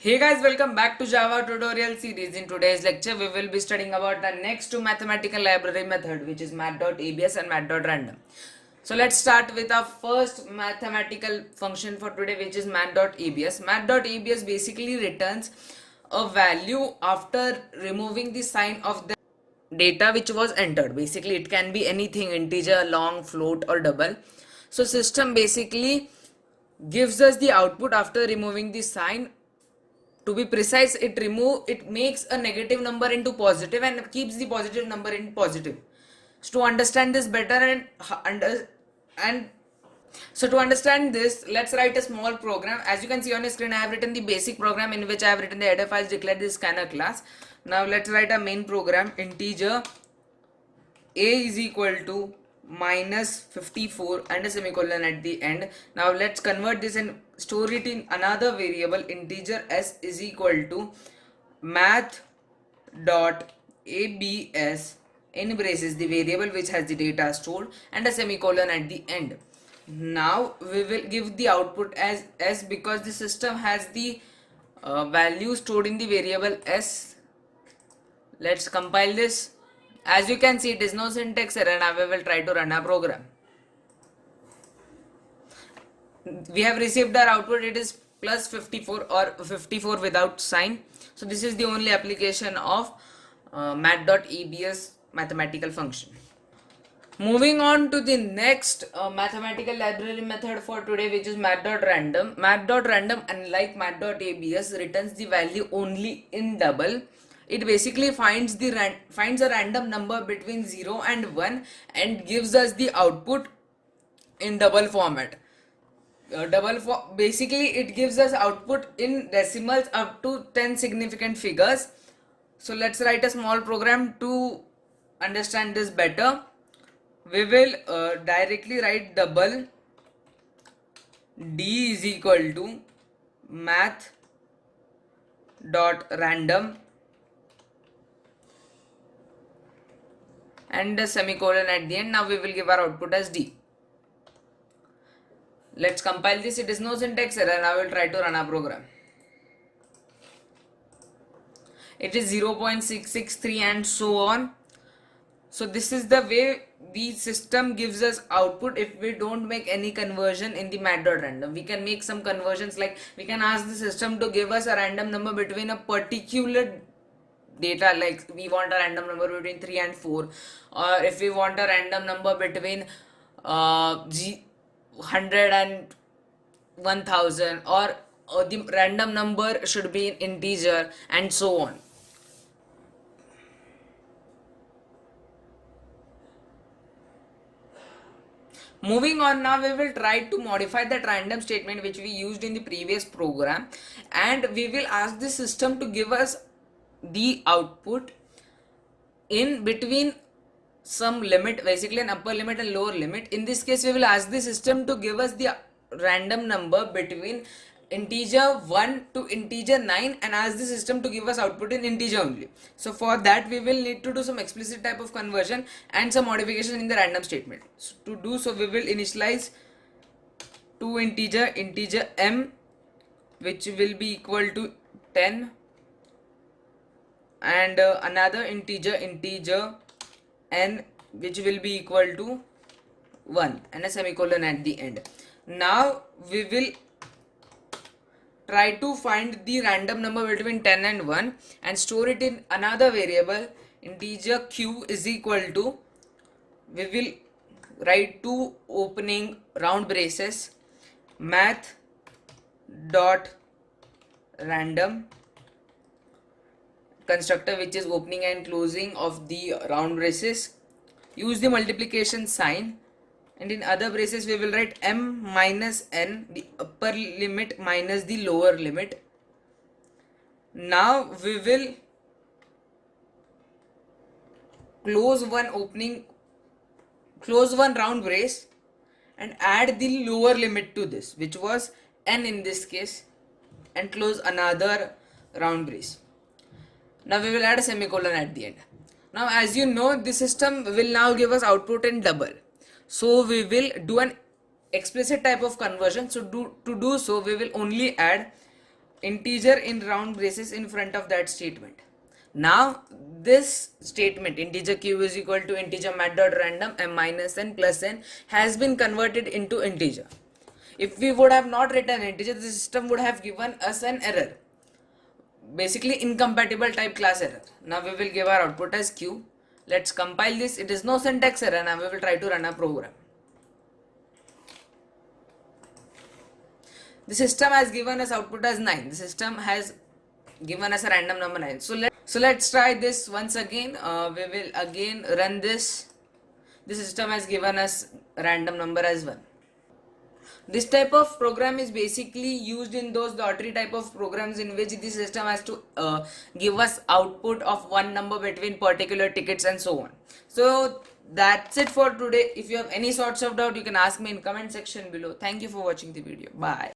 Hey guys, welcome back to Java tutorial series. In today's lecture, we will be studying about the next two mathematical library method, which is math.abs and math.random. So let's start with our first mathematical function for today, which is math.abs. Math.abs basically returns a value after removing the sign of the data which was entered. Basically, it can be anything: integer, long, float, or double. So system basically gives us the output after removing the sign. To be precise, it makes a negative number into positive and keeps the positive number in positive. So to understand this better and so to understand this, let's write a small program. As you can see on the screen, I have written the basic program in which I have written the header files, declared the scanner class. Now let's write a main program. Integer a is equal to minus 54 and a semicolon at the end. Now let's convert this and store it in another variable. Integer s is equal to math dot abs in braces the variable which has the data stored and a semicolon at the end. Now we will give the output as s because the system has the value stored in the variable s. Let's compile this. As you can see, it is no syntax error. Now we will try to run our program. We have received our output. It is plus 54 or 54 without sign. So this is the only application of math.abs mathematical function. Moving on to the next mathematical library method for today, which is math.random. Math.random, unlike math.abs, returns the value only in double. It basically finds a random number between 0 and 1 and gives us the output in double format. Basically it gives us output in decimals up to 10 significant figures. So let's write a small program to understand this better. We will directly write double d is equal to math dot random and a semicolon at the end. Now we will give our output as d. Let's compile this. It is no syntax error. Now I will try to run our program. It is 0.663 and so on. So this is the way the system gives us output if we don't make any conversion in the math.random. We can make some conversions, like we can ask the system to give us a random number between a particular data, like we want a random number between 3 and 4, or if we want a random number between 100 and 1000, or the random number should be an integer, and so on. Moving on, now we will try to modify that random statement which we used in the previous program, and we will ask the system to give us the output in between some limit, basically an upper limit and lower limit. In this case, we will ask the system to give us the random number between integer 1 to integer 9 and ask the system to give us output in integer only. So for that, we will need to do some explicit type of conversion and some modification in the random statement. So to do so, we will initialize two integer m, which will be equal to 10, and another integer n, which will be equal to 1, and a semicolon at the end. Now we will try to find the random number between 10 and 1 and store it in another variable. Integer q is equal to, we will write two opening round braces, math dot random constructor, which is opening and closing of the round braces. Use the multiplication sign, and in other braces we will write m minus n, the upper limit minus the lower limit. Now we will close one round brace and add the lower limit to this, which was n in this case, and close another round brace. Now we will add a semicolon at the end. Now as you know, the system will now give us output in double. So we will do an explicit type of conversion. So to do so, we will only add integer in round braces in front of that statement. Now this statement integer q is equal to integer mat dot random m minus n plus n has been converted into integer. If we would have not written integer, the system would have given us an error, basically incompatible type class error. Now we will give our output as q. Let's compile this. It is no syntax error. Now we will try to run a program. The system has given us output as 9. The system has given us a random number 9. So let's try this once again. We will again run this. The system has given us a random number as 1. This type of program is basically used in those lottery type of programs in which the system has to give us output of one number between particular tickets and so on. So that's it for today. If you have any sorts of doubt, you can ask me in comment section below. Thank you for watching the video. Bye.